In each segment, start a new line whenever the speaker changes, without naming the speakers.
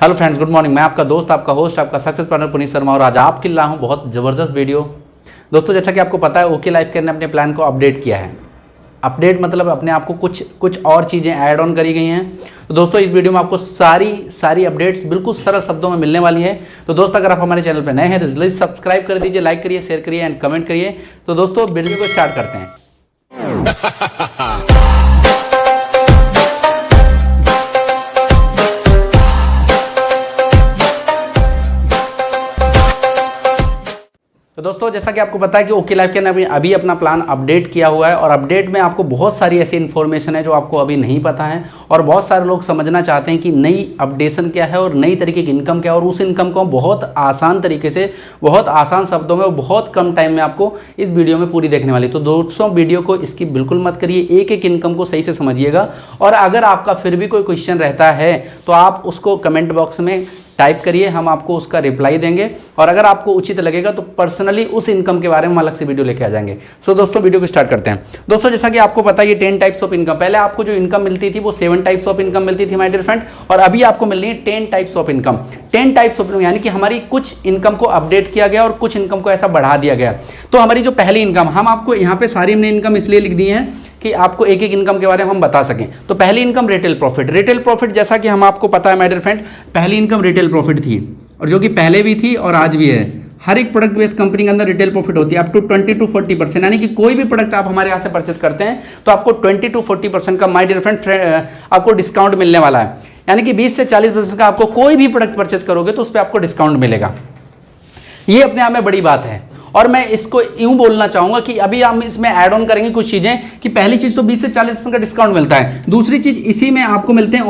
Hello friends, good morning. मैं आपका दोस्त, आपका होस्ट, आपका सक्सेस पार्टनर पुनीत शर्मा और आज आपके ला हूँ बहुत ज़बरदस्त वीडियो। दोस्तों, जैसा कि आपको पता है ओके लाइफ केयर ने अपने प्लान को अपडेट किया है। अपडेट मतलब अपने आप को कुछ और चीज़ें ऐड ऑन करी गई हैं। तो दोस्तों, इस वीडियो में आपको सारी अपडेट्स बिल्कुल सरल शब्दों में मिलने वाली है। तो दोस्तों, अगर आप हमारे चैनल पर नए हैं तो जल्दी सब्सक्राइब कर दीजिए, लाइक करिए, शेयर करिए एंड कमेंट करिए। तो दोस्तों, वीडियो को स्टार्ट करते हैं। तो दोस्तों, जैसा कि आपको पता है कि ओके लाइफ के ने अभी अपना प्लान अपडेट किया हुआ है और अपडेट में आपको बहुत सारी ऐसी इन्फॉर्मेशन है जो आपको अभी नहीं पता है और बहुत सारे लोग समझना चाहते हैं कि नई अपडेशन क्या है और नई तरीके की इनकम क्या है और उस इनकम को बहुत आसान तरीके से, बहुत आसान शब्दों में और बहुत कम टाइम में आपको इस वीडियो में पूरी देखने वाली। तो दोस्तों, वीडियो को इसकी बिल्कुल मत करिए, एक एक इनकम को सही से समझिएगा और अगर आपका फिर भी कोई क्वेश्चन रहता है तो आप उसको कमेंट बॉक्स में टाइप करिए, हम आपको उसका रिप्लाई देंगे और अगर आपको उचित लगेगा तो पर्सनली उस इनकम के बारे में अलग से वीडियो लेके आ जाएंगे। सो दोस्तों, वीडियो को स्टार्ट करते हैं। दोस्तों, जैसा कि आपको पता है ये 10 टाइप्स ऑफ इनकम, पहले आपको जो इनकम मिलती थी वो 7 टाइप्स ऑफ इनकम मिलती थी माय डियर फ्रेंड, और अभी आपको मिल रही है 10 types of income. 10 types of income यानी कि हमारी कुछ इनकम को अपडेट किया गया और कुछ इनकम को ऐसा बढ़ा दिया गया। तो हमारी जो पहली इनकम, हम आपको यहाँ पे सारी हमने इनकम इसलिए लिख दी है कि आपको एक एक इनकम के बारे में हम बता सकें। तो पहली income retail profit. Retail profit जैसा कि हम आपको पता है माय डियर फ्रेंड, पहली इनकम रिटेल प्रॉफिट थी और जो कि पहले भी थी और आज भी है। हर एक प्रोडक्ट बेस्ड कंपनी के अंदर रिटेल प्रॉफिट होती है अप टू 20 to 40%, यानी कि कोई भी प्रोडक्ट आप हमारे यहाँ से परचेज करते हैं तो आपको 20 to 40% का माय डियर फ्रेंड आपको डिस्काउंट मिलने वाला है। यानी कि 20 से 40% का आपको कोई भी प्रोडक्ट परचेज करोगे तो उस पर आपको डिस्काउंट मिलेगा। ये अपने आप में बड़ी बात है और मैं इसको यूं बोलना चाहूंगा कि अभी हम इसमें ऐड ऑन करेंगे कुछ चीजें कि पहली चीज तो 20 से 40% का डिस्काउंट मिलता है। दूसरी चीज, इसी में आपको मिलते हैं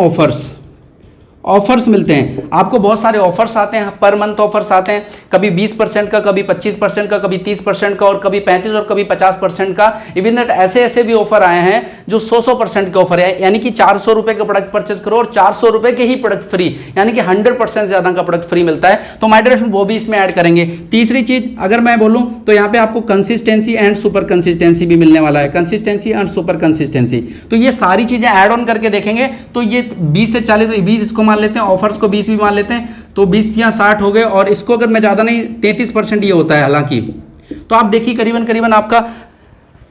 ऑफर्स मिलते हैं। आपको बहुत सारे ऑफर्स आते हैं, पर मंथ ऑफर्स आते हैं, कभी 20% का, कभी 25% का, कभी 30% का और कभी 35 और कभी 50% का। इवन दैट ऐसे भी ऑफर आए हैं जो 100% के ऑफर है, यानी कि 400 रुपए का प्रोडक्ट परचेज करो और 400 रुपए के ही प्रोडक्ट फ्री, यानी कि 100% ज्यादा का प्रोडक्ट फ्री मिलता है। तो माय डियर फ्रेंड, वो भी इसमें ऐड करेंगे। तीसरी चीज अगर मैं बोलूं तो यहाँ पे आपको कंसिस्टेंसी एंड सुपर कंसिस्टेंसी भी मिलने वाला है। कंसिस्टेंसी एंड सुपर कंसिस्टेंसी, तो ये सारी चीजें ऐड ऑन करके देखेंगे तो ये 20 से 40, 20 इसको मान लेते हैं, ऑफर्स को 20 भी मान लेते हैं, तो 20 या 60 हो गए और इसको अगर मैं ज्यादा नहीं 33% ये होता है हालांकि। तो आप देखिए करीबन आपका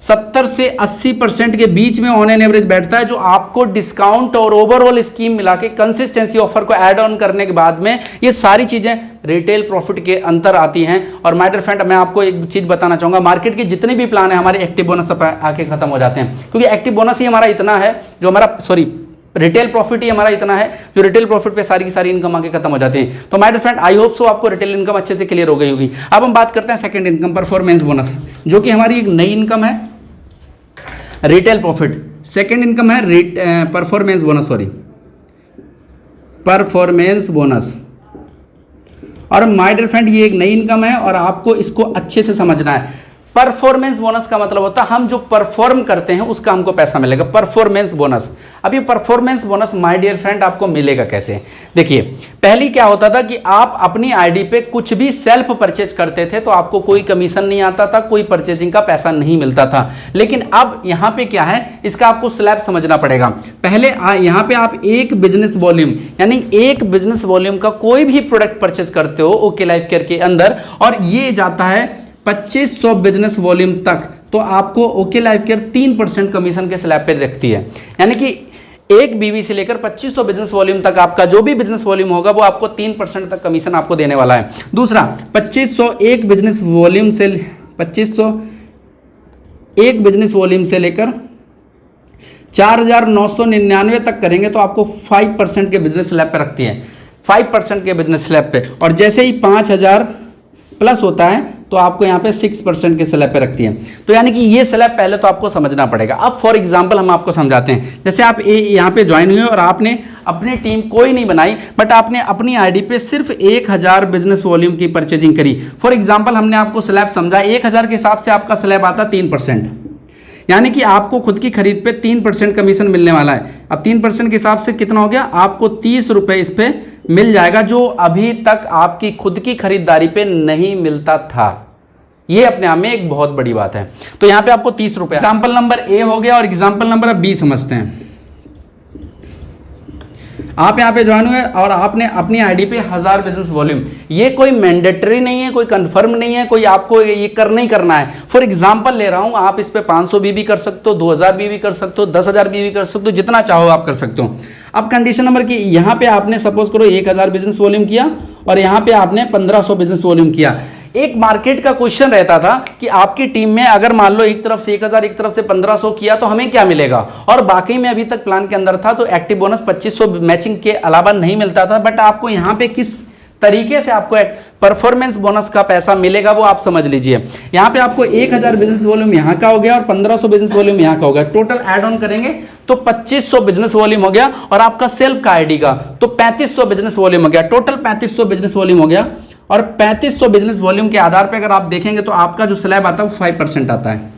70 से 80% के बीच में ऑन एन एवरेज बैठता है जो आपको डिस्काउंट और ओवरऑल स्कीम मिला के कंसिस्टेंसी ऑफर को ऐड ऑन करने के बाद में ये सारी चीजें रिटेल प्रॉफिट के अंतर आती हैं। और माय डियर फ्रेंड, मैं आपको एक चीज बताना चाहूंगा, मार्केट के जितने भी प्लान है हमारे एक्टिव बोनस आके खत्म हो जाते हैं, क्योंकि एक्टिव बोनस ही हमारा इतना है जो हमारा रिटेल प्रॉफिट ही हमारा इतना है जो रिटेल प्रॉफिट पे सारी की सारी इनकम आके खत्म हो जाती है। तो my dear friend, I hope so आपको रिटेल इनकम अच्छे से क्लियर हो गई होगी। अब हम बात करते हैं सेकंड इनकम, परफॉर्मेंस बोनस, जो कि हमारी एक नई इनकम है। रिटेल प्रॉफिट, सेकंड इनकम है परफॉर्मेंस बोनस। और माय डियर फ्रेंड, ये एक नई इनकम है और आपको इसको अच्छे से समझना है। परफॉर्मेंस बोनस का मतलब होता है हम जो परफॉर्म करते हैं उसका हमको पैसा मिलेगा, परफॉर्मेंस बोनस। अब ये performance bonus my dear friend आपको मिलेगा कैसे? देखिए, पहले क्या होता था कि आप अपनी आईडी पे कुछ भी सेल्फ परचेज करते थे तो आपको कोई कमीशन नहीं आता था, कोई परचेजिंग का पैसा नहीं मिलता था। लेकिन अब यहां पे क्या है, इसका आपको स्लैब समझना पड़ेगा। पहले यहां पे आप एक बिजनेस वॉल्यूम, यानी एक बिजनेस वॉल्यूम का कोई भी प्रोडक्ट परचेज करते हो ओके लाइफ केयर के अंदर और ये जाता है 2500 बिजनेस वॉल्यूम तक, तो आपको ओके लाइफ केयर 3% कमीशन के स्लैब पे रखती है। यानी कि एक बीवी से लेकर 2500 बिजनेस वॉल्यूम तक आपका जो भी बिजनेस वॉल्यूम होगा वो आपको 3% तक कमीशन आपको देने वाला है। दूसरा, 2500 एक बिजनेस वॉल्यूम से लेकर 4999 तक करेंगे तो आपको 5% के बिजनेस स्लैब पे रखती है, 5% के बिजनेस स्लैब पे। और जैसे ही 5000 प्लस होता है तो आपको यहाँ पे 6% के स्लैब पे रखती है। तो यानी कि ये स्लैब पहले तो आपको समझना पड़ेगा। अब फॉर एग्जांपल हम आपको समझाते हैं, जैसे आप यहाँ पे ज्वाइन हुए और आपने अपनी टीम कोई नहीं बनाई बट आपने अपनी आईडी पे सिर्फ 1000 बिजनेस वॉल्यूम की परचेजिंग करी। फॉर एग्जांपल हमने आपको स्लैब समझा, 1000 के हिसाब से आपका स्लैब आता 3%, यानी कि आपको खुद की खरीद पे 3% कमीशन मिलने वाला है। अब 3% के हिसाब से कितना हो गया, आपको 30 रुपए इस पे मिल जाएगा जो अभी तक आपकी खुद की खरीदारी पे नहीं मिलता था। ये अपने आप में एक बहुत बड़ी बात है। तो यहां पे आपको 30 रुपए, एग्जाम्पल नंबर ए हो गया और एग्जाम्पल नंबर अब बी समझते हैं। आप यहाँ पे ज्वाइन हुए और आपने अपनी आईडी पे 1000 बिजनेस वॉल्यूम, ये कोई मैंडेटरी नहीं है, कोई कंफर्म नहीं है, कोई आपको ये करना ही करना है। फॉर एग्जांपल ले रहा हूँ, आप इस पे 500 भी कर सकते हो, 2000 भी कर सकते हो, 10,000 भी कर सकते हो, जितना चाहो आप कर सकते हो। अब कंडीशन नंबर की यहाँ पे आपने सपोज करो 1000 बिजनेस वॉल्यूम किया और यहाँ पे आपने 1500 बिजनेस वॉल्यूम किया। एक मार्केट का क्वेश्चन रहता था कि आपकी टीम में अगर मान लो एक तरफ से 1000, एक तरफ से 1500 किया तो हमें क्या मिलेगा, और बाकी में अभी तक प्लान के अंदर था तो एक्टिव बोनस 2500 मैचिंग के अलावा नहीं मिलता था। बट आपको यहाँ पे किस तरीके से आपको एक परफॉर्मेंस बोनस का पैसा मिलेगा वो आप समझ लीजिए। यहाँ पे आपको 1000 बिजनेस वॉल्यूम यहाँ का हो गया और 1500 बिजनेस वॉल्यूम यहाँ का हो गया, टोटल एड ऑन करेंगे तो 2500 बिजनेस वॉल्यूम हो गया, और आपका सेल्फ का आईडी का तो 3500 बिजनेस वॉल्यूम हो गया, टोटल 3500 बिजनेस वॉल्यूम हो गया। और 3500 बिजनेस वॉल्यूम के आधार पे अगर आप देखेंगे तो आपका जो स्लैब आता है वो 5% आता है।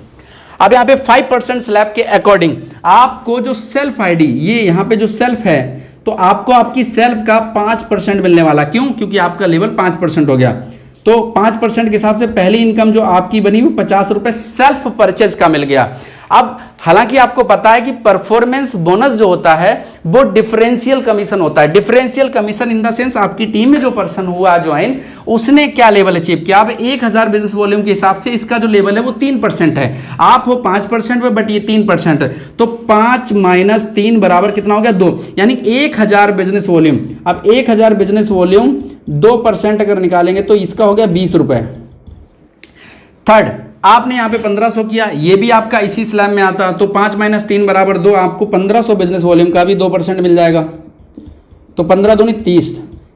अब यहाँ पे 5% स्लैब के अकॉर्डिंग आपको जो सेल्फ आईडी, ये यहाँ पे जो सेल्फ है तो आपको आपकी सेल्फ का 5% मिलने वाला। क्यों? क्योंकि आपका लेवल 5% हो गया। तो 5% के हिसाब से पहली इनकम जो आपकी बनी वो 50 रुपए सेल्फ परचेज का मिल गया। अब हालांकि आपको पता है कि परफॉर्मेंस बोनस जो होता है वो डिफरेंशियल कमीशन होता है। Differential commission in the sense आपकी टीम में जो पर्सन हुआ ज्वाइन, उसने क्या लेवल अचीव किया। अब 1000 बिजनेस वॉल्यूम के हिसाब से इसका जो लेवल है वो 3% है, आप हो 5% पे बट ये 3%, तो 5 - 3 बराबर कितना हो गया 2, यानी 1000 बिजनेस वॉल्यूम। अब 1000 बिजनेस वॉल्यूम 2% अगर निकालेंगे तो इसका हो गया 20 रुपए। थर्ड, आपने यहाँ पे 1500 किया, ये भी आपका इसी स्लैब में आता, तो 5 - 3 बराबर 2, आपको 1500 बिजनेस वॉल्यूम का भी 2% मिल जाएगा, तो 15 दूनी 30,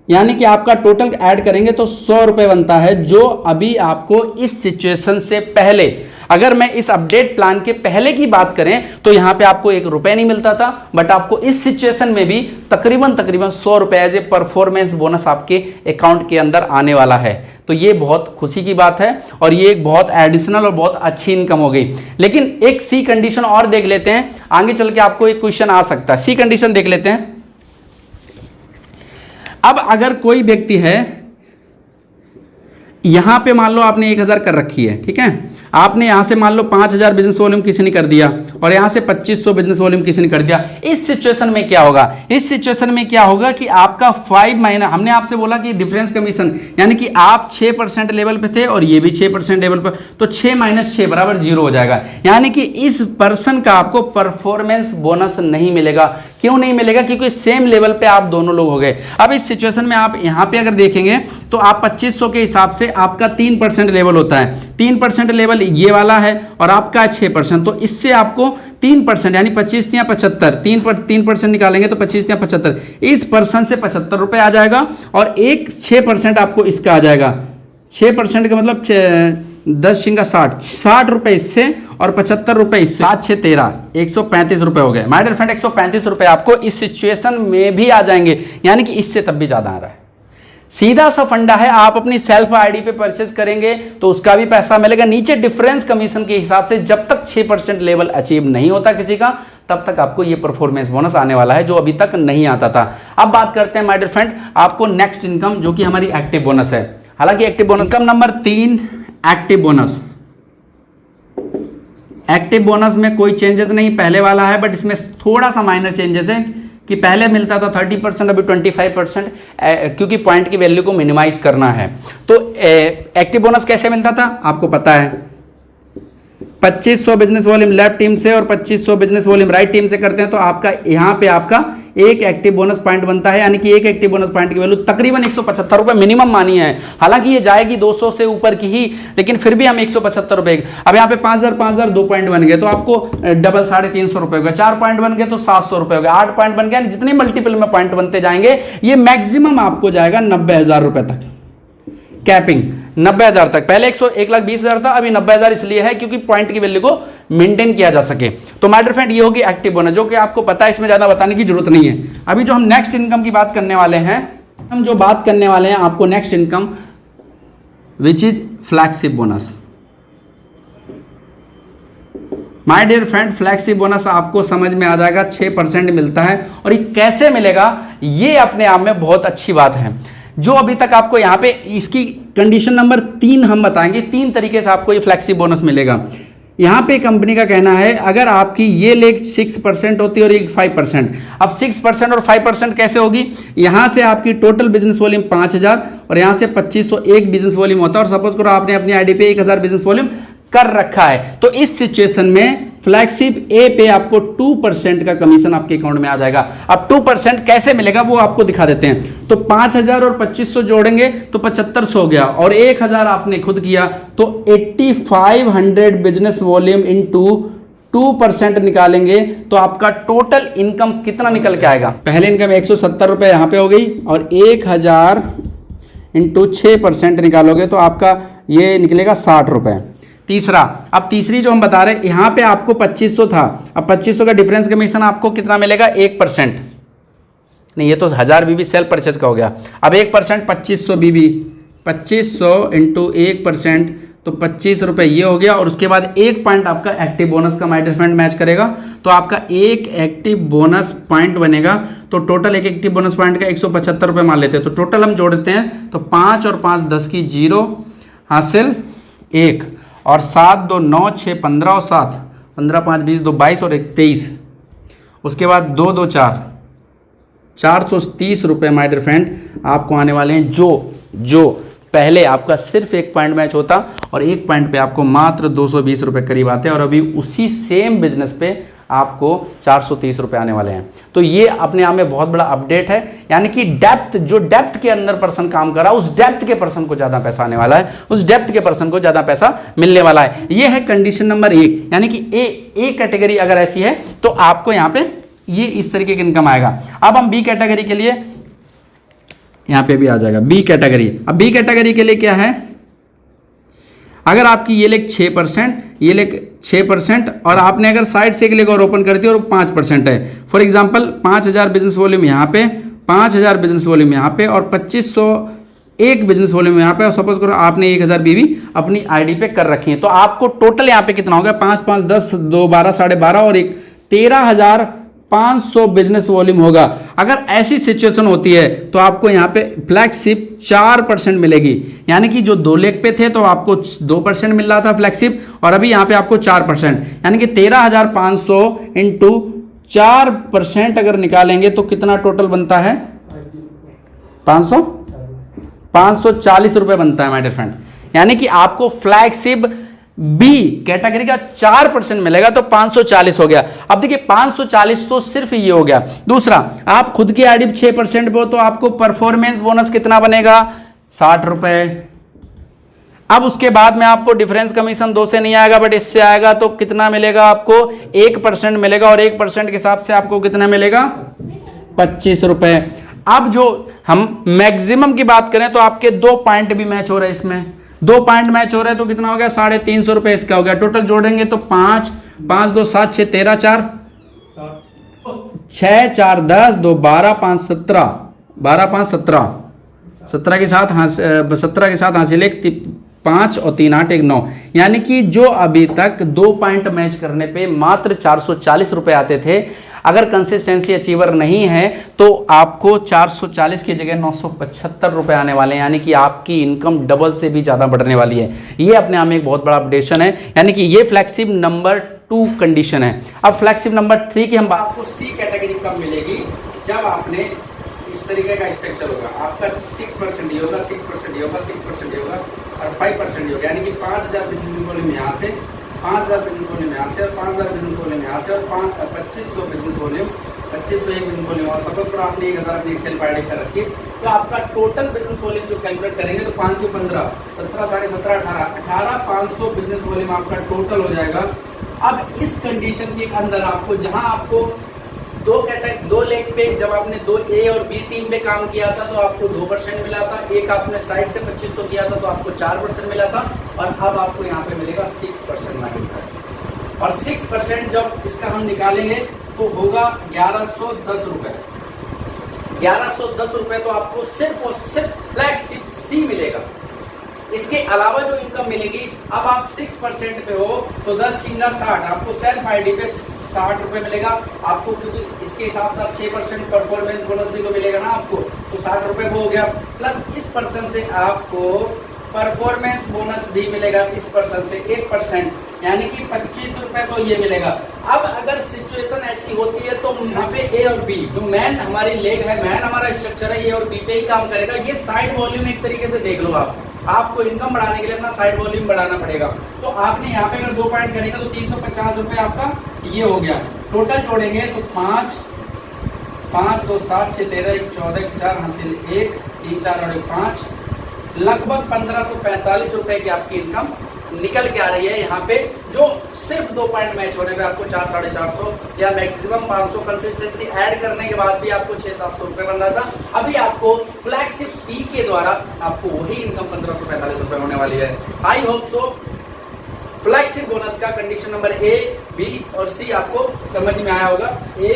यानी कि आपका टोटल ऐड करेंगे तो 100 रुपए बनता है, जो अभी आपको इस सिचुएशन से पहले, अगर मैं इस अपडेट प्लान के पहले की बात करें तो यहां पे आपको 1 रुपए नहीं मिलता था, बट आपको इस सिचुएशन में भी तकरीबन 100 रुपए एज ए परफॉर्मेंस बोनस आपके अकाउंट के अंदर आने वाला है। तो ये बहुत खुशी की बात है और ये एक बहुत एडिशनल और बहुत अच्छी इनकम हो गई। लेकिन एक सी कंडीशन और देख लेते हैं, आगे चल के आपको एक क्वेश्चन आ सकता है। सी कंडीशन देख लेते हैं। अब अगर कोई व्यक्ति है, यहां पे मान लो आपने 1000 कर रखी है, ठीक है, आपने यहां से मान लो 5000 बिजनेस वॉल्यूम किसी ने कर दिया और यहां से 2500 बिजनेस वॉल्यूम किसी ने कर दिया। इस सिचुएशन में क्या होगा, इस सिचुएशन में क्या होगा कि आपका 5 महीना, हमने आपसे बोला कि डिफरेंस कमीशन, यानी कि आप 6% लेवल पे थे और ये भी 6% लेवल पे, तो 6 - 6 बराबर 0 हो जाएगा, यानी कि इस पर्सन का आपको परफॉर्मेंस बोनस नहीं मिलेगा। क्यों नहीं मिलेगा? क्योंकि सेम लेवल पे आप दोनों लोग हो गए। अब इस सिचुएशन में आप यहां पे अगर देखेंगे तो आप 2500 के हिसाब से आपका 3% लेवल होता है, 3% लेवल ये वाला है और आपका 6%, तो इससे आपको 3% यानी 25 या 75, 3% निकालेंगे तो 25 या 75, इस पर्सन से 75 रुपए आ जाएगा और एक 6% आपको इसका आ जाएगा। 6% का मतलब 10 × 60 रुपए इससे और 75 रुपए इससे, 7 × 6 = 13, 135 रुपए हो गए। माय डियर फ्रेंड, 135 रुपए आपको इस सिचुएशन में भी आ जाएंगे, यानी कि इससे तब भी ज्यादा आ रहा है। सीधा सा फंडा है, आप अपनी सेल्फ आईडी पे परचेज करेंगे तो उसका भी पैसा मिलेगा। नीचे डिफरेंस कमीशन के हिसाब से जब तक 6% लेवल अचीव नहीं होता किसी का, तब तक आपको ये परफॉर्मेंस बोनस आने वाला है, जो अभी तक नहीं आता था। अब बात करते हैं माय डियर फ्रेंड आपको नेक्स्ट इनकम, जो कि हमारी एक्टिव बोनस है। हालांकि active bonus income number 3, active bonus. Active bonus में कोई चेंजेस नहीं, पहले वाला है, बट इसमें थोड़ा सा माइनर चेंजेस है कि पहले मिलता था 30%, अभी 25%, क्योंकि पॉइंट की वैल्यू को मिनिमाइज करना है। तो एक्टिव बोनस कैसे मिलता था आपको पता है, 2500 बिजनेस वॉल्यूम लेफ्ट टीम से और 2500 बिजनेस वॉल्यूम राइट टीम से करते हैं तो आपका यहाँ पे आपका एक एक्टिव बोनस पॉइंट बनता है, यानी कि एक एक्टिव बोनस पॉइंट की वैल्यू तकरीबन 175 रुपए मिनिमम मानी है। हालांकि ये जाएगी 200 से ऊपर की ही, लेकिन फिर भी हम 175 रुपए। अब यहाँ पे 5000 2 पॉइंट बन गए तो आपको डबल 350 रुपए हो गया, 4 पॉइंट बन गए तो 700 रुपए हो गया, 8 पॉइंट बन गया, जितने मल्टीपल में पॉइंट बनते जाएंगे ये मैक्सिमम आपको जाएगा 90,000 रुपए तक। कैपिंग 90,000 तक, पहले 1,20,000 था, अभी 90,000 इसलिए है क्योंकि पॉइंट की वैल्यू को मेंटेन किया जा सके। तो माय डियर फ्रेंड ये होगी एक्टिव बोनस, जो कि आपको पता है, इसमें ज्यादा बताने की जरूरत नहीं है। अभी जो हम नेक्स्ट इनकम की बात करने वाले हैं, हम जो बात करने वाले हैं आपको next income, which is flagship bonus. My dear friend flagship bonus आपको समझ में आ जाएगा, 6% मिलता है और ये कैसे मिलेगा ये अपने आप में बहुत अच्छी बात है। जो अभी तक आपको यहाँ पे इसकी कंडीशन नंबर 3 हम बताएंगे, 3 तरीके से आपको ये फ्लैक्सी बोनस मिलेगा। यहाँ पे कंपनी का कहना है अगर आपकी ये लेग 6% होती है और ये 5%, अब 6% और 5% कैसे होगी, यहाँ से आपकी टोटल बिजनेस वॉल्यूम 5000 और यहाँ से 2501 बिजनेस वॉल्यूम होता है और सपोज करो आपने अपनी आईडी पे 1000 बिजनेस वॉल्यूम कर रखा है, तो इस सिचुएशन में फ्लैगशिप ए पे आपको 2% का कमीशन आपके अकाउंट में आ जाएगा। अब 2% कैसे मिलेगा वो आपको दिखा देते हैं। तो 5000 और 2500 जोड़ेंगे तो 7500 हो गया और 1000 आपने खुद किया तो 8500 बिजनेस वॉल्यूम इनटू 2% निकालेंगे तो आपका टोटल इनकम कितना निकल के आएगा। पहले इनकम 170 रुपए यहां पे हो गई और 1000 इंटू 6% निकालोगे तो आपका ये निकलेगा 60 रुपए। तीसरा, अब तीसरी जो हम बता रहे हैं यहां पे आपको 2500 था, अब 2500 का डिफरेंस कमीशन आपको कितना मिलेगा 1%, नहीं ये तो 1000 बीबी सेल परचेज का हो गया। अब 1% 2500 बीबी, 2500 इंटू 1% तो 25 रुपए ये हो गया और उसके बाद 1 पॉइंट आपका एक्टिव बोनस का माय डियर फ्रेंड मैच करेगा तो आपका 1 एक्टिव बोनस पॉइंट बनेगा। तो टोटल एक एक्टिव बोनस पॉइंट का 175 रुपए मान लेते हैं, तो टोटल हम जोड़ते हैं तो 5 और 5 10 की 0 हासिल 1 और 7 2 9 6 15 और 7 15 5 20 2 22 और 1 23, उसके बाद 2 2 4 430 रुपये माय डियर फ्रेंड आपको आने वाले हैं। जो पहले आपका सिर्फ 1 पॉइंट मैच होता और 1 पॉइंट पे आपको मात्र 220 रुपये करीब आते हैं और अभी उसी सेम बिजनेस पे आपको 430 रुपये आने वाले हैं। तो ये अपने आप में बहुत बड़ा अपडेट है, यानी कि डेप्थ के अंदर पर्सन काम कर रहा है उस डेप्थ के पर्सन को ज़्यादा पैसा आने वाला है, उस डेप्थ के पर्सन को ज़्यादा पैसा मिलने वाला है। ये है कंडीशन नंबर 1, यानी कि ए कैटेगरी अगर ऐसी है तो आपको यहाँ पे ये इस तरीके की इनकम आएगा। अब हम बी कैटेगरी के लिए यहाँ पे भी आ जाएगा बी कैटेगरी। अब बी कैटेगरी के लिए क्या है, अगर आपकी ये लेग 6%, ये लेग 6% और आपने अगर साइड से एक लेग और ओपन कर दी और 5% है, फॉर एग्जांपल 5000 बिजनेस वॉल्यूम यहाँ पे, 5000 बिजनेस वॉल्यूम यहाँ पे और 2501 बिजनेस वॉल्यूम यहाँ पे और सपोज करो आपने 1000 बीवी अपनी आईडी पे कर रखी है तो आपको टोटल यहाँ पे कितना हो गया 5 5 10 2 12 12.5 और 1 13,500 बिजनेस वॉल्यूम होगा। अगर ऐसी सिचुएशन होती है तो आपको यहाँ पे फ्लैगशिप 4% मिलेगी, यानी कि जो 2 लेग पे थे तो आपको 2% मिल रहा था फ्लैगशिप और अभी यहाँ पे आपको 4%, यानी कि 13,500 इंटू 4% अगर निकालेंगे तो कितना टोटल बनता है 540 रुपए बनता है माय डियर फ्रेंड, यानी कि आपको फ्लैगशिप बी कैटेगरी का 4% मिलेगा तो 540 हो गया। अब देखिए 540 तो सिर्फ ये हो गया। दूसरा, आप खुद की आईडी 6% पे हो तो आपको परफॉर्मेंस बोनस कितना बनेगा 60 रुपए। अब उसके बाद में आपको डिफरेंस कमीशन 2 से नहीं आएगा बट इससे आएगा तो कितना मिलेगा आपको 1% मिलेगा और 1% के हिसाब से आपको कितना मिलेगा 25 रुपए। अब जो हम मैक्सिमम की बात करें तो आपके 2 पॉइंट भी मैच हो रहे हैं, इसमें 2 पॉइंट मैच हो रहे हैं तो कितना हो गया 350 रुपए इसका हो गया। टोटल जोड़ेंगे तो 5 5 2 7 6 13 4 6 4 10 2 12 5 17 12 5 17 17 के साथ 17 के साथ हासिल 5 और 3 8 1 9, यानी कि जो अभी तक 2 पॉइंट मैच करने पे मात्र 440 रुपए आते थे, अगर कंसिस्टेंसी अचीवर नहीं है तो आपको 440 की जगह 975 रुपए आने वाले हैं, यानी कि आपकी इनकम डबल से भी ज़्यादा बढ़ने वाली है। ये अपने आप में एक बहुत बड़ा अपडेशन है, यानी कि ये फ्लैगशिप नंबर 2 कंडीशन है। अब फ्लैगशिप नंबर 3 की हम बात, आपको सी कैटेगरी कब मिलेगी जब आपने इस तरीके का स्ट्रक्चर होगा, आपका 6% ये होगा 6% ये होगा 6% ये होगा और 5% ये होगा, यानी कि 5000 बिजनेस वॉल्यूम यहाँ से 5000 बिजनेस वॉल्यूम यहाँ से और 5000 बिजनेस वॉल्यूम यहाँ से और 2500 बिजनेस वॉल्यूम 2501 बिजनेस वॉल्यूम और सपोज करो आपने 1000 अपनी एक्सेल पर ऐड कर रखी तो आपका टोटल बिजनेस वॉल्यूम जो कैलकुलेट करेंगे तो 5 के 15 17 17.5 18 500 बिजनेस वॉल्यूम आपका टोटल हो जाएगा। अब इस कंडीशन के अंदर आपको जहां आपको 2 लेग पे जब आपने 2 ए और बी टीम पे काम किया था तो आपको 2% मिला था, एक आपने साइड से 2500 किया था तो आपको 4% मिला था और अब आपको यहाँ पे मिलेगा 6% माइनस और 6% जब इसका हम निकालेंगे तो होगा 1110 रुपए। 1110 रुपए तो आपको सिर्फ और सिर्फ फ्लैगशिप सी मिलेगा। इसके अलावा जो इनकम मिलेगी, अब आप 6% पे हो तो 10 × 60 आपको सेल्फ आईडी पे 60 रुपए मिलेगा आपको, क्योंकि इसके हिसाब से आप 6% परफॉर्मेंस बोनस भी तो मिलेगा ना आपको, तो 60 रुपए को हो गया प्लस इस पर्सन से आपको परफॉर्मेंस बोनस भी मिलेगा इस पर्सन से 1%, यानी कि 25 रुपए तो ये मिलेगा। अब अगर सिचुएशन ऐसी होती है तो यहाँ पे ए और बी, जो मैन हमारी लेग है, मैन हमारा स्ट्रक्चर है, ए और बी पे ही काम करेगा। ये साइड वॉल्यूम एक तरीके से देख लो आप, आपको इनकम बढ़ाने के लिए अपना साइड वॉल्यूम बढ़ाना पड़ेगा। तो आपने यहाँ पे अगर 2 पॉइंट करेंगे तो 350 रुपए आपका ये हो गया। टोटल जोड़ेंगे तो 5 5 2 7 6 13 1 14 4 हासिल 1 3 4 और 5, लगभग 1545 रुपए की आपकी इनकम निकल के आ रही है यहाँ पे, जो सिर्फ 2 पॉइंट मैच होने पे आपको 400 साढ़े 400 या मैक्सिमम 500 कंसिस्टेंसी ऐड करने के बाद भी आपको 600-700 रुपए बन रहा था। अभी आपको फ्लैगशिप सी के द्वारा आपको वही इनकम 1545 रुपए होने वाली है। आई होप सो फ्लैगशिप बोनस का कंडीशन नंबर ए, बी और सी आपको समझ में आया होगा। ए,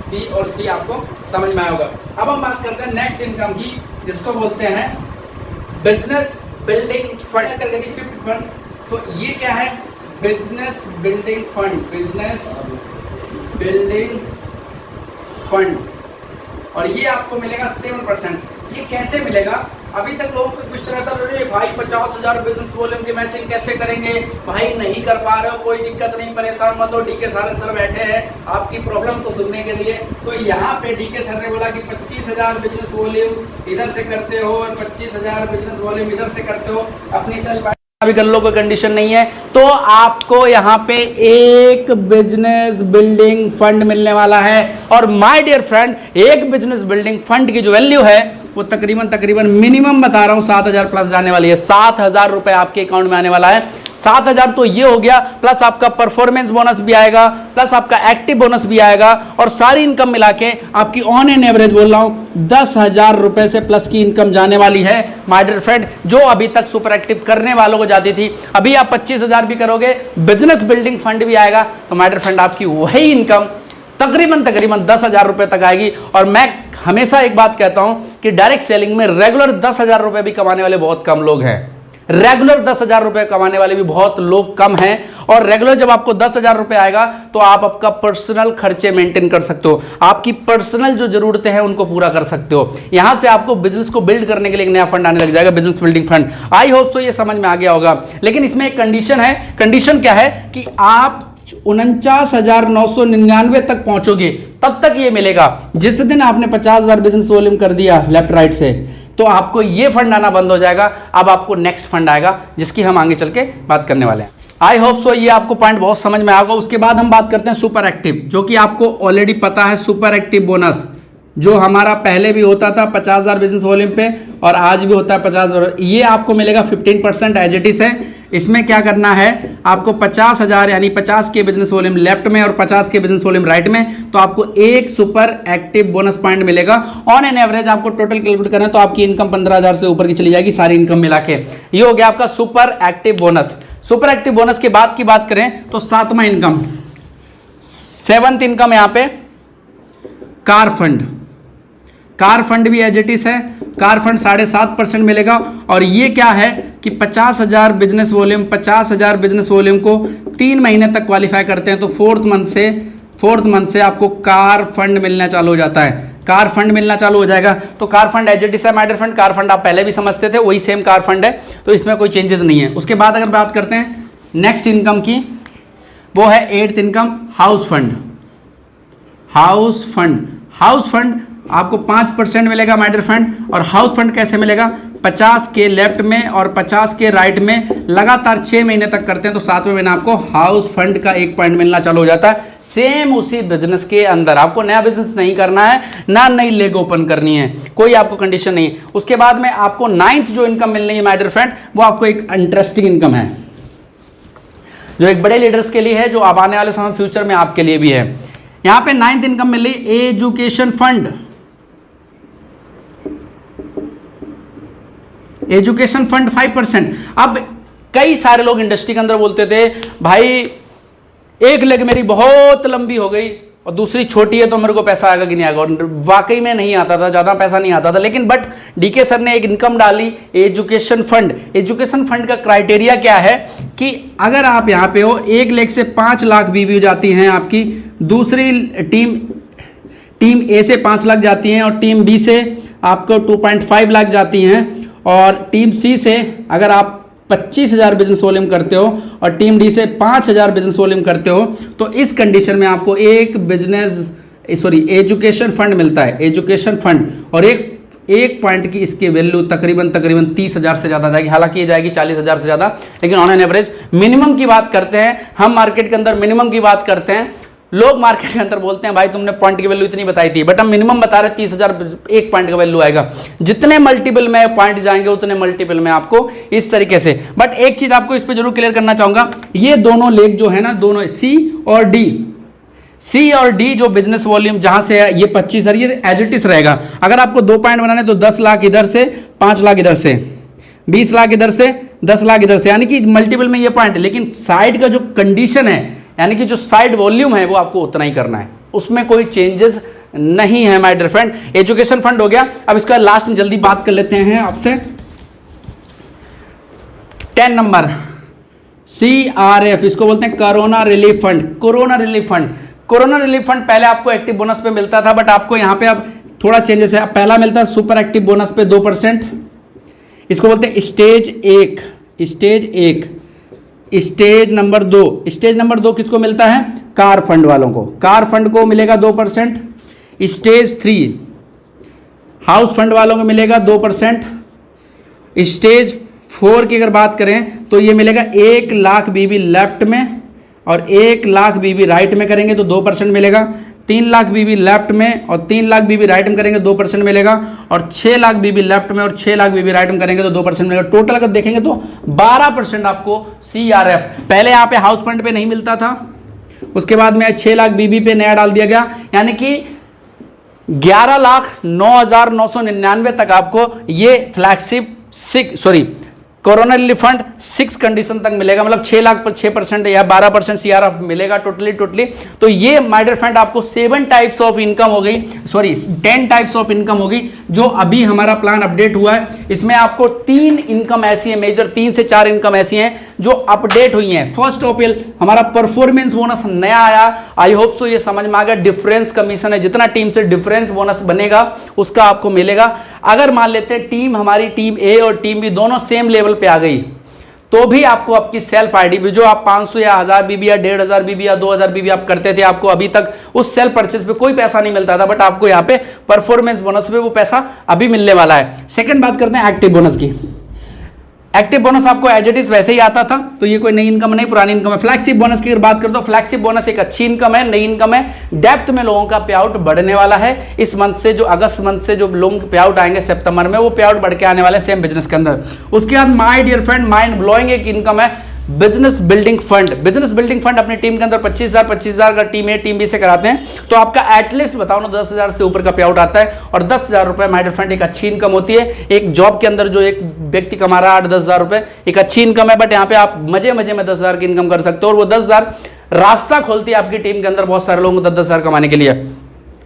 बी और सी आपको समझ में आया होगा। अब हम बात करते हैं नेक्स्ट इनकम की, जिसको बोलते हैं बिजनेस बिल्डिंग फंड। करके 50 फंड, तो ये क्या है? Business building fund, business building fund, और ये आपको मिलेगा 7%। ये कैसे मिलेगा? अभी तक लोगों को क्वेश्चन रहता है भाई 50,000 बिजनेस वॉल्यूम की मैचिंग कैसे करेंगे? भाई नहीं कर पा रहे हो, कोई दिक्कत नहीं, परेशान मत हो, डीके सर बैठे हैं आपकी प्रॉब्लम को सुनने के लिए। तो यहाँ पे डीके सर ने बोला कि 25,000 बिजनेस वॉल्यूम इधर से करते हो और 25,000 बिजनेस वॉल्यूम इधर से करते हो, अपनी सेल अभी कर लो, कोई कंडीशन नहीं है, तो आपको यहाँ पे एक बिजनेस बिल्डिंग फंड मिलने वाला है। और माय डियर फ्रेंड, एक बिजनेस बिल्डिंग फंड की जो वैल्यू है वो तकरीबन मिनिमम बता रहा हूँ 7,000 प्लस जाने वाली है। 7,000 रुपए आपके अकाउंट में आने वाला है। 7,000 तो ये हो गया, प्लस आपका परफॉर्मेंस बोनस भी आएगा, प्लस आपका एक्टिव बोनस भी आएगा, और सारी इनकम मिला के आपकी ऑन एन एवरेज बोल रहा हूं 10,000 रुपए से प्लस की इनकम जाने वाली है माय डियर फ्रेंड। जो अभी तक सुपर एक्टिव करने वालों को जाती थी, अभी आप 25,000 भी करोगे, बिजनेस बिल्डिंग फंड भी आएगा, तो माय डियर फ्रेंड आपकी वही इनकम तकरीबन 10,000 रुपए तक आएगी। और मैं हमेशा एक बात कहता हूं कि डायरेक्ट सेलिंग में रेगुलर 10,000 रुपए भी कमाने वाले बहुत कम लोग हैं। रेगुलर 10,000 रुपए कमाने वाले भी बहुत लोग कम हैं। और रेगुलर जब आपको 10,000 रुपए आएगा तो आप आपका पर्सनल खर्चे मेंटेन कर सकते हो, आपकी पर्सनल जो जरूरतें हैं उनको पूरा कर सकते हो। यहां से आपको बिजनेस को बिल्ड करने के लिए एक नया फंड आने लग जाएगा, बिजनेस बिल्डिंग फंड। आई होप सो ये समझ में आ गया होगा। लेकिन इसमें एक कंडीशन है। कंडीशन क्या है कि आप 49,999 तक पहुंचोगे तब तक ये मिलेगा। जिस दिन आपने 50,000 बिजनेस वॉल्यूम कर दिया लेफ्ट राइट से, तो आपको ये फंड आना बंद हो जाएगा। अब आपको नेक्स्ट फंड आएगा, जिसकी हम आगे चल के बात करने वाले हैं। आई होप सो ये आपको पॉइंट बहुत समझ में आएगा। उसके बाद हम बात करते हैं सुपर एक्टिव, जो कि आपको ऑलरेडी पता है। सुपर एक्टिव बोनस जो हमारा पहले भी होता था 50,000 बिजनेस वॉल्यूम पे, और आज भी होता है 50,000, ये आपको मिलेगा 15% एज इट इज है। इसमें क्या करना है, आपको 50,000 यानी 50 के बिजनेस वॉल्यूम लेफ्ट में और 50 के बिजनेस वॉल्यूम राइट में, तो आपको एक सुपर एक्टिव बोनस पॉइंट मिलेगा। ऑन एन एवरेज आपको टोटल कैलकुलेट करना है तो आपकी इनकम 15,000 से ऊपर की चली जाएगी, सारी इनकम मिला के। ये हो गया आपका super active bonus. Super active bonus के बाद की बात करें तो 7वां इनकम, 7th इनकम यहां पे कार फंड। कार फंड भी एज इट इज है। कार फंड 7.5% मिलेगा। और ये क्या है कि 50,000 बिजनेस वॉल्यूम, 50,000 बिजनेस वॉल्यूम को 3 महीने तक क्वालिफाई करते हैं, तो फोर्थ मंथ से आपको कार फंड मिलना चालू हो जाता है। कार फंड मिलना चालू हो जाएगा। तो car fund as it is है my dear friend. Car fund आप पहले भी समझते थे, वही सेम कार फंड है, तो इसमें कोई चेंजेस नहीं है। उसके बाद अगर बात करते हैं नेक्स्ट इनकम की, वो है 8th income house fund. House fund आपको 5% मिलेगा माय डियर फ्रेंड। और हाउस फंड कैसे मिलेगा, 50 के लेफ्ट में और 50 के राइट में लगातार 6 महीने तक करते हैं, तो 7वें महीने आपको हाउस फंड का 1 पॉइंट मिलना चालू हो जाता है। सेम उसी बिजनेस के अंदर आपको नया बिजनेस नहीं करना है, ना नई लेग ओपन करनी है, कोई आपको कंडीशन नहीं। उसके बाद में आपको 9th जो इनकम मिलनी है माय डियर फ्रेंड, वो आपको एक इंटरेस्टिंग इनकम है, जो एक बड़े लीडर्स के लिए है, जो अब आने वाले समय फ्यूचर में आपके लिए भी है। यहां पे 9th इनकम मिल रही एजुकेशन फंड। Education fund 5%। अब कई सारे लोग इंडस्ट्री के अंदर बोलते थे भाई एक लेग मेरी बहुत लंबी हो गई और दूसरी छोटी है, तो मेरे को पैसा आएगा कि नहीं आएगा। और वाकई में नहीं आता था, ज़्यादा पैसा नहीं आता था। लेकिन बट डीके सर ने एक इनकम डाली, एजुकेशन फंड। एजुकेशन फंड का क्राइटेरिया क्या है कि अगर आप यहाँ पे हो, एक लेग से 5 लाख बीवी जाती हैं आपकी, दूसरी टीम ए से 5 लाख जाती हैं, और टीम बी से आपको 2.5 लाख जाती हैं, और टीम सी से अगर आप 25,000 बिजनेस वॉल्यूम करते हो और टीम डी से 5,000 बिजनेस वॉल्यूम करते हो, तो इस कंडीशन में आपको एक एजुकेशन फंड मिलता है, एजुकेशन फंड, और एक पॉइंट की इसकी वैल्यू तकरीबन 30,000 से ज़्यादा जाएगी। हालांकि ये जाएगी 40,000 से ज़्यादा, लेकिन ऑन एन एवरेज मिनिमम की बात करते हैं हम, मार्केट के अंदर मिनिमम की बात करते हैं। लोग मार्केट के अंदर बोलते हैं भाई तुमने पॉइंट की वैल्यू इतनी बताई थी, बट हम मिनिमम बता रहे हैं 30,000 एक पॉइंट का वैल्यू आएगा। जितने मल्टीपल में पॉइंट जाएंगे उतने मल्टीपल में आपको इस तरीके से। बट एक चीज आपको इस पे जरूर क्लियर करना चाहूंगा, ये दोनों लेग जो है ना, दोनों सी और डी जो बिजनेस वॉल्यूम जहां से है, ये 25,000 ये एज इट इज रहेगा। अगर आपको 2 पॉइंट बनाने तो 10 लाख इधर से, 5 लाख इधर से, 20 लाख इधर से, 10 लाख इधर से, यानी कि मल्टीपल में ये पॉइंट। लेकिन साइड का जो कंडीशन है, यानी कि जो साइड वॉल्यूम है, वो आपको उतना ही करना है, उसमें कोई चेंजेस नहीं है my dear friend. Education fund हो गया। अब इसका लास्ट में जल्दी बात कर लेते हैं आपसे। 10 नंबर CRF, इसको बोलते हैं corona relief fund. Corona relief fund, corona relief fund पहले आपको एक्टिव बोनस पे मिलता था, बट आपको यहां पे अब थोड़ा चेंजेस है। पहला मिलता है सुपर एक्टिव बोनस पे 2%, इसको बोलते हैं stage 1। Stage number 2, stage number 2 किसको मिलता है? कार फंड वालों को, कार फंड को मिलेगा 2%। स्टेज 3 हाउस फंड वालों को मिलेगा 2%। स्टेज 4 की अगर बात करें तो ये मिलेगा 1 लाख बीबी लेफ्ट में और 1 लाख बीबी राइट में करेंगे तो 2% मिलेगा। 3 लाख बीबी लेफ्ट में और 3 लाख बीबी राइट में करेंगे 2% मिलेगा। और 6 लाख बीबी लेफ्ट में और 6 लाख बीबी राइट में करेंगे तो 2% मिलेगा। टोटल अगर देखेंगे तो 12% आपको CRF। पहले यहाँ पे हाउस फंड पे नहीं मिलता था, उसके बाद में 6 लाख बीबी पे नया डाल दिया गया, यानी कि 11,09,999 तक आपको ये flagship corona relief fund 6 condition तक मिलेगा, मतलब 6 लाख पर 6% या 12% CRF मिलेगा टोटली। तो ये माय डियर फ्रेंड आपको 7 टाइप्स ऑफ इनकम हो गई, 10 टाइप्स ऑफ इनकम हो गई जो अभी हमारा प्लान अपडेट हुआ है। इसमें आपको 3 इनकम ऐसी है मेजर, 3 से 4 इनकम ऐसी हैं जो अपडेट हुई हैं। फर्स्ट ऑफ ऑल हमारा परफॉर्मेंस बोनस नया आया, आई होप सो ये समझ में आ गया। डिफरेंस कमीशन है, जितना टीम से डिफरेंस बोनस बनेगा उसका आपको मिलेगा। अगर मान लेते हैं टीम हमारी टीम ए और टीम बी दोनों सेम लेवल पे आ गई तो भी आपको आपकी सेल्फ आईडी भी जो आप 500 या 1000 बीबी या 1500 बीबी या 2000 बीबी आप करते थे, आपको अभी तक उस सेल्फ परचेज पे कोई पैसा नहीं मिलता था, बट आपको यहाँ पे परफॉर्मेंस बोनस पे वो पैसा अभी मिलने वाला है। सेकंड बात करते हैं एक्टिव बोनस की। एक्टिव बोनस आपको एज इट इज वैसे ही आता था, तो ये कोई नई इनकम नहीं, पुरानी इनकम है। फ्लैगशिप बोनस की अगर बात करें तो फ्लैगशिप बोनस एक अच्छी इनकम है, नई इनकम है। डेप्थ में लोगों का पे आउट बढ़ने वाला है इस मंथ से, जो अगस्त मंथ से जो लोग पे आउट आएंगे सितंबर में, वो पे आउट बढ़ के आने वाले सेम बिजनेस के अंदर। उसके बाद my dear friend mind blowing एक इनकम है, business building fund. Business building fund अपनी टीम के अंदर 25,000 का टीम ए टीम बी से कराते हैं तो आपका एटलीस्ट बताओ ना 10,000 से ऊपर का पे आउट आता है। और 10,000 रुपए माय डियर फ्रेंड एक अच्छी इनकम होती है। एक जॉब के अंदर जो एक व्यक्ति कमा रहा है 8-10,000 रुपए, एक अच्छी इनकम है, बट यहाँ पे आप मजे में 10,000 की इनकम कर सकते हो, और वो 10,000 रास्ता खोलती है आपकी टीम के अंदर बहुत सारे लोगों को 10,000 कमाने के लिए।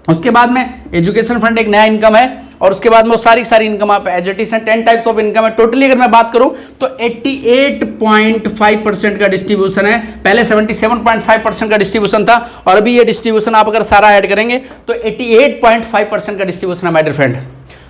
उसके बाद में एजुकेशन फंड एक नया इनकम है, और उसके बाद में वो सारी इनकम आप एज इट इज है। 10 टाइप्स ऑफ इनकम है। टोटली अगर मैं बात करूं तो 88.5% का डिस्ट्रीब्यूशन है। पहले 77.5% का डिस्ट्रीब्यूशन था, और अभी ये डिस्ट्रीब्यूशन आप अगर सारा ऐड करेंगे तो 88.5% का डिस्ट्रीब्यूशन है माय डियर फ्रेंड।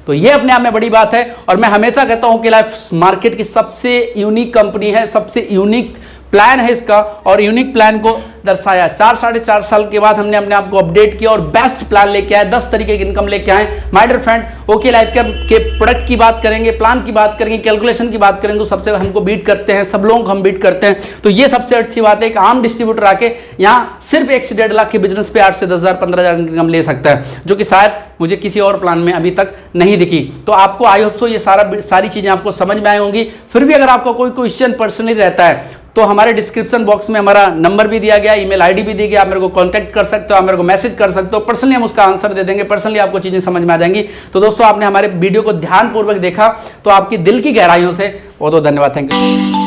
तो ये अपने आप में बड़ी बात है, और मैं हमेशा कहता हूं कि लाइफ मार्केट की सबसे यूनिक कंपनी है, सबसे यूनिक प्लान है इसका, और यूनिक प्लान को दर्शाया। 4-4.5 साल के बाद हमने अपने आप को अपडेट किया और बेस्ट प्लान लेके आए, 10 तरीके की इनकम लेके आए my dear friend. Okay life के प्रोडक्ट की बात करेंगे, प्लान की बात करेंगे, कैलकुलेशन की बात करेंगे तो सबसे हमको बीट करते हैं, सब लोगों को हम बीट करते हैं। तो ये सबसे अच्छी बात है, एक आम डिस्ट्रीब्यूटर आके यहाँ सिर्फ 1 से 1.5 लाख के बिजनेस पे 8 से 10,000 15,000 इनकम ले सकता है, जो कि शायद मुझे किसी और प्लान में अभी तक नहीं दिखी। तो आपको आई होप सो ये सारी चीजें आपको समझ में आई होंगी। फिर भी अगर आपका कोई क्वेश्चन पर्सनली रहता है तो हमारे डिस्क्रिप्शन बॉक्स में हमारा नंबर भी दिया गया, ईमेल आईडी भी दी गई, आप मेरे को कांटेक्ट कर सकते हो, आप मेरे को मैसेज कर सकते हो, पर्सनली हम उसका आंसर दे देंगे, पर्सनली आपको चीजें समझ में आ जाएंगी। तो दोस्तों आपने हमारे वीडियो को ध्यानपूर्वक देखा तो आपकी दिल की गहराइयों से बहुत बहुत धन्यवाद। Thank you.